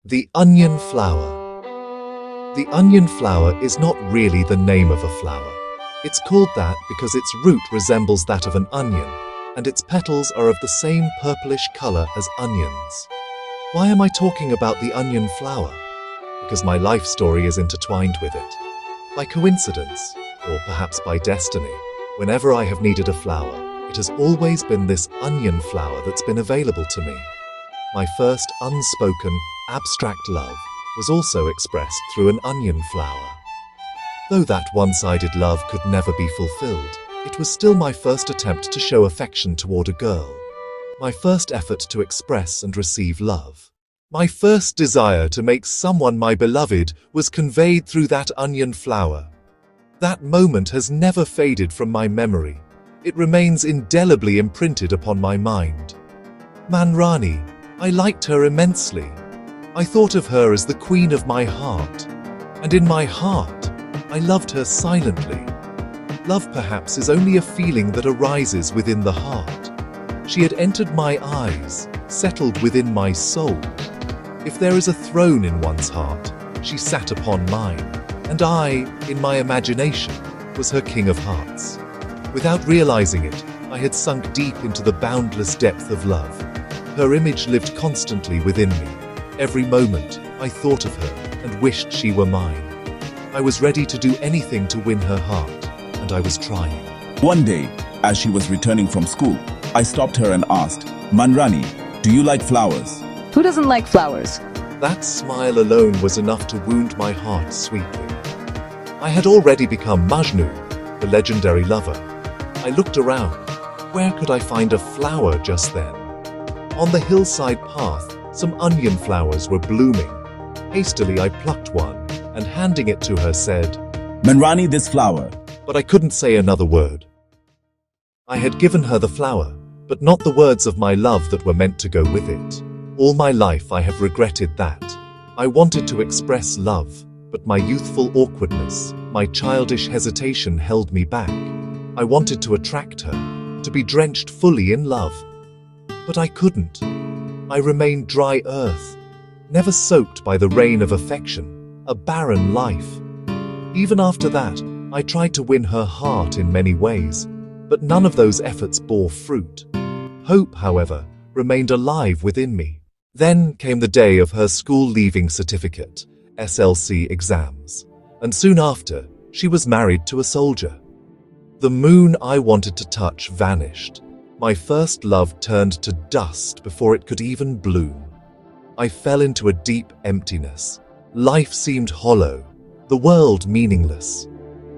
The onion flower. The onion flower is not really the name of a flower. It's called that because its root resembles that of an onion, and its petals are of the same purplish color as onions. Why am I talking about the onion flower? Because my life story is intertwined with it. By coincidence, or perhaps by destiny, whenever I have needed a flower, it has always been this onion flower that's been available to me. My first unspoken, abstract love was also expressed through an onion flower. Though that one-sided love could never be fulfilled, it was still my first attempt to show affection toward a girl. My first effort to express and receive love. My first desire to make someone my beloved was conveyed through that onion flower. That moment has never faded from my memory. It remains indelibly imprinted upon my mind. Manrani, I liked her immensely. I thought of her as the queen of my heart. And in my heart, I loved her silently. Love perhaps is only a feeling that arises within the heart. She had entered my eyes, settled within my soul. If there is a throne in one's heart, she sat upon mine, and I, in my imagination, was her king of hearts. Without realizing it, I had sunk deep into the boundless depth of love. Her image lived constantly within me. Every moment, I thought of her and wished she were mine. I was ready to do anything to win her heart, and I was trying. One day, as she was returning from school, I stopped her and asked, "Manrani, do you like flowers?" Who doesn't like flowers? That smile alone was enough to wound my heart sweetly. I had already become Majnu, the legendary lover. I looked around. Where could I find a flower just then? On the hillside path, some onion flowers were blooming. Hastily, I plucked one and handing it to her said, "Manrani, this flower." But I couldn't say another word. I had given her the flower, but not the words of my love that were meant to go with it. All my life I have regretted that. I wanted to express love, but my youthful awkwardness, my childish hesitation held me back. I wanted to attract her, to be drenched fully in love. But I couldn't. I remained dry earth, never soaked by the rain of affection, a barren life. Even after that, I tried to win her heart in many ways, but none of those efforts bore fruit. Hope, however, remained alive within me. Then came the day of her school leaving certificate, SLC exams, and soon after, she was married to a soldier. The moon I wanted to touch vanished. My first love turned to dust before it could even bloom. I fell into a deep emptiness. Life seemed hollow, the world meaningless.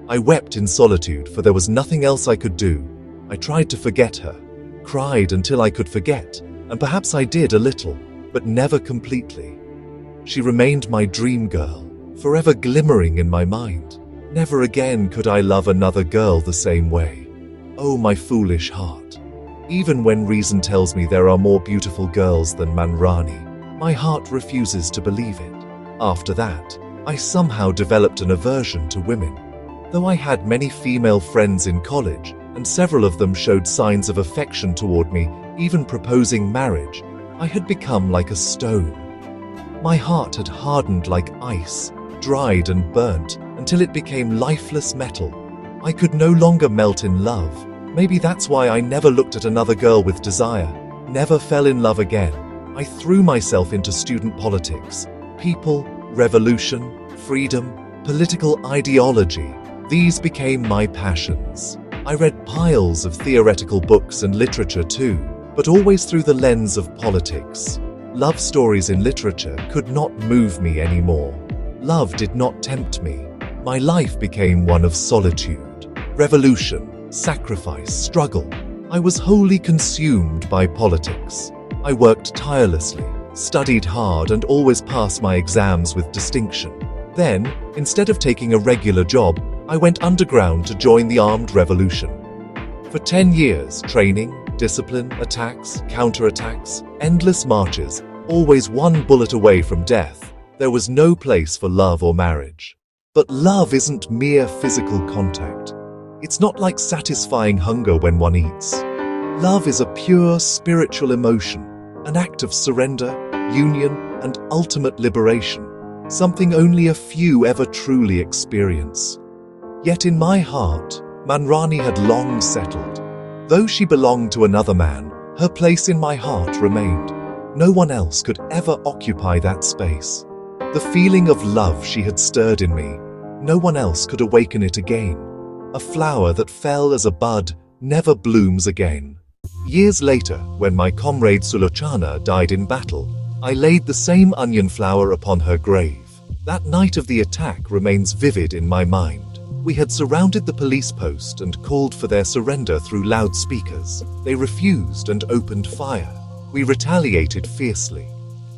I wept in solitude, for there was nothing else I could do. I tried to forget her, cried until I could forget, and perhaps I did a little, but never completely. She remained my dream girl, forever glimmering in my mind. Never again could I love another girl the same way. Oh, my foolish heart. Even when reason tells me there are more beautiful girls than Manrani, my heart refuses to believe it. After that, I somehow developed an aversion to women. Though I had many female friends in college, and several of them showed signs of affection toward me, even proposing marriage, I had become like a stone. My heart had hardened like ice, dried and burnt, until it became lifeless metal. I could no longer melt in love. Maybe that's why I never looked at another girl with desire, never fell in love again. I threw myself into student politics. People, revolution, freedom, political ideology. These became my passions. I read piles of theoretical books and literature too, but always through the lens of politics. Love stories in literature could not move me anymore. Love did not tempt me. My life became one of solitude, revolution, sacrifice, struggle. I was wholly consumed by politics. I worked tirelessly, studied hard, and always passed my exams with distinction. Then, instead of taking a regular job, I went underground to join the armed revolution. For 10 years, training, discipline, attacks, counterattacks, endless marches, always one bullet away from death. There was no place for love or marriage. But love isn't mere physical contact. It's not like satisfying hunger when one eats. Love is a pure spiritual emotion, an act of surrender, union, and ultimate liberation, something only a few ever truly experience. Yet in my heart, Manrani had long settled. Though she belonged to another man, her place in my heart remained. No one else could ever occupy that space. The feeling of love she had stirred in me, no one else could awaken it again. A flower that fell as a bud never blooms again. Years later, when my comrade Sulochana died in battle, I laid the same onion flower upon her grave. That night of the attack remains vivid in my mind. We had surrounded the police post and called for their surrender through loudspeakers. They refused and opened fire. We retaliated fiercely.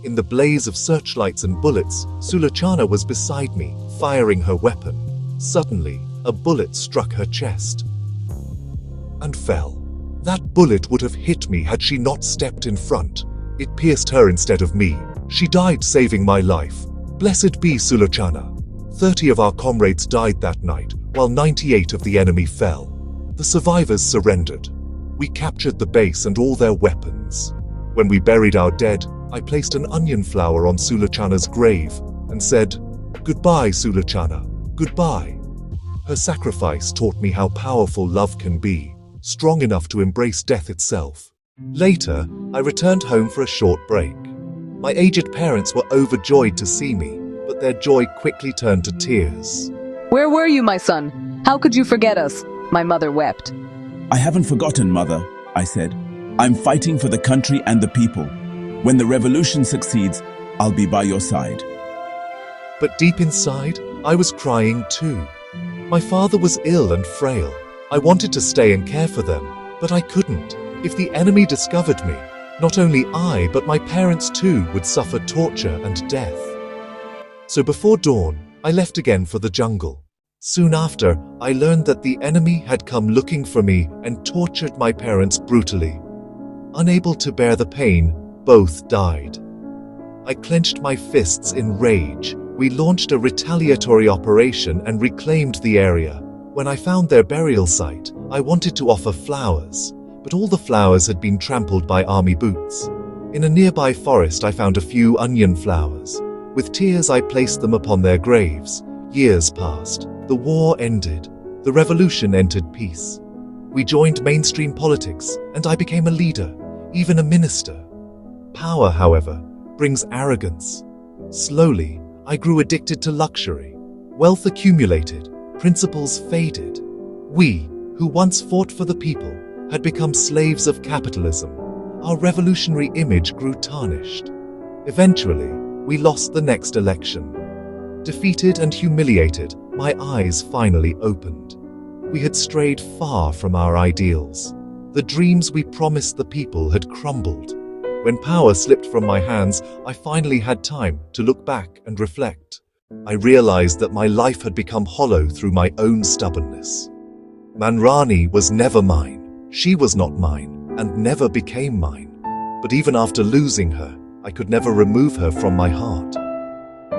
In the blaze of searchlights and bullets, Sulochana was beside me, firing her weapon. Suddenly, a bullet struck her chest and fell. That bullet would have hit me had she not stepped in front. It pierced her instead of me. She died saving my life. Blessed be Sulochana. 30 of our comrades died that night, while 98 of the enemy fell. The survivors surrendered. We captured the base and all their weapons. When we buried our dead, I placed an onion flower on Sulochana's grave and said, "Goodbye, Sulochana, goodbye." Her sacrifice taught me how powerful love can be, strong enough to embrace death itself. Later, I returned home for a short break. My aged parents were overjoyed to see me, but their joy quickly turned to tears. "Where were you, my son? How could you forget us?" my mother wept. I haven't forgotten, Mother, I said. I'm fighting for the country and the people. When the revolution succeeds, I'll be by your side. But deep inside, I was crying too. My father was ill and frail. I wanted to stay and care for them, but I couldn't. If the enemy discovered me, not only I, but my parents too would suffer torture and death. So before dawn, I left again for the jungle. Soon after, I learned that the enemy had come looking for me and tortured my parents brutally. Unable to bear the pain, both died. I clenched my fists in rage. We launched a retaliatory operation and reclaimed the area. When I found their burial site, I wanted to offer flowers, but all the flowers had been trampled by army boots. In a nearby forest, I found a few onion flowers. With tears, I placed them upon their graves. Years passed. The war ended. The revolution entered peace. We joined mainstream politics, and I became a leader, even a minister. Power, however, brings arrogance. Slowly, I grew addicted to luxury. Wealth accumulated, principles faded. We, who once fought for the people, had become slaves of capitalism. Our revolutionary image grew tarnished. Eventually, we lost the next election. Defeated and humiliated, my eyes finally opened. We had strayed far from our ideals. The dreams we promised the people had crumbled. When power slipped from my hands, I finally had time to look back and reflect. I realized that my life had become hollow through my own stubbornness. Manrani was never mine. She was not mine, and never became mine. But even after losing her, I could never remove her from my heart.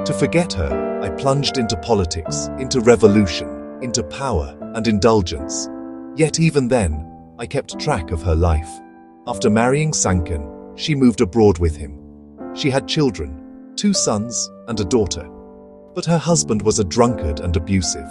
To forget her, I plunged into politics, into revolution, into power and indulgence. Yet even then, I kept track of her life. After marrying Sankan, she moved abroad with him. She had children, 2 sons and a daughter. But her husband was a drunkard and abusive.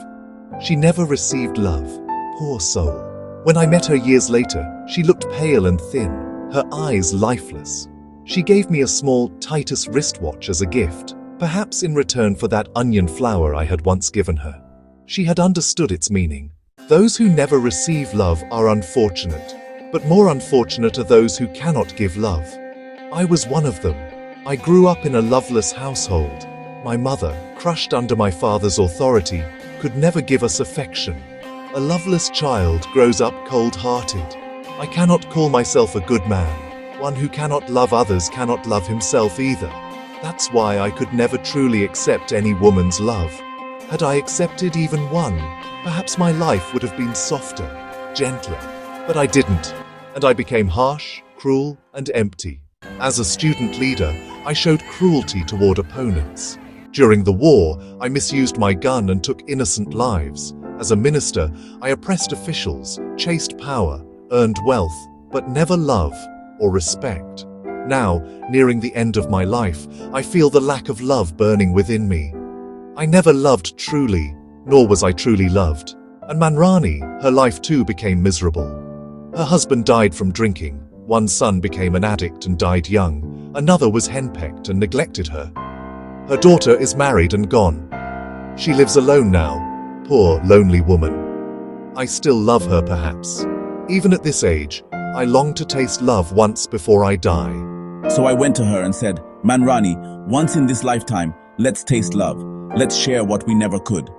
She never received love, poor soul. When I met her years later, she looked pale and thin, her eyes lifeless. She gave me a small Titus wristwatch as a gift, perhaps in return for that onion flower I had once given her. She had understood its meaning. Those who never receive love are unfortunate, but more unfortunate are those who cannot give love. I was one of them. I grew up in a loveless household. My mother, crushed under my father's authority, could never give us affection. A loveless child grows up cold-hearted. I cannot call myself a good man. One who cannot love others cannot love himself either. That's why I could never truly accept any woman's love. Had I accepted even one, perhaps my life would have been softer, gentler. But I didn't, and I became harsh, cruel, and empty. As a student leader, I showed cruelty toward opponents. During the war, I misused my gun and took innocent lives. As a minister, I oppressed officials, chased power, earned wealth, but never love or respect. Now, nearing the end of my life, I feel the lack of love burning within me. I never loved truly, nor was I truly loved. And Manrani, her life too became miserable. Her husband died from drinking, one son became an addict and died young, another was henpecked and neglected her. Her daughter is married and gone. She lives alone now, poor, lonely woman. I still love her perhaps. Even at this age, I long to taste love once before I die. So I went to her and said, Manrani, once in this lifetime, let's taste love. Let's share what we never could.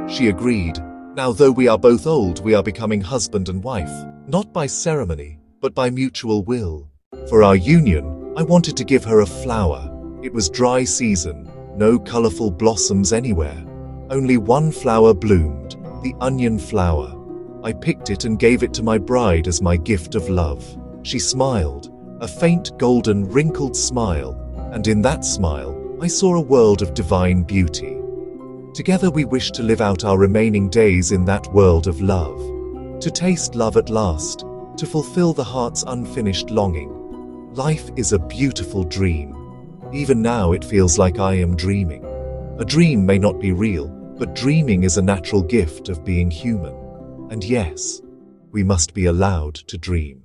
She agreed. Now, though we are both old, we are becoming husband and wife, not by ceremony, but by mutual will. For our union, I wanted to give her a flower. It was dry season, no colorful blossoms anywhere. Only one flower bloomed, the onion flower. I picked it and gave it to my bride as my gift of love. She smiled, a faint golden wrinkled smile, and in that smile, I saw a world of divine beauty. Together we wish to live out our remaining days in that world of love. To taste love at last, to fulfill the heart's unfinished longing. Life is a beautiful dream. Even now it feels like I am dreaming. A dream may not be real, but dreaming is a natural gift of being human. And yes, we must be allowed to dream.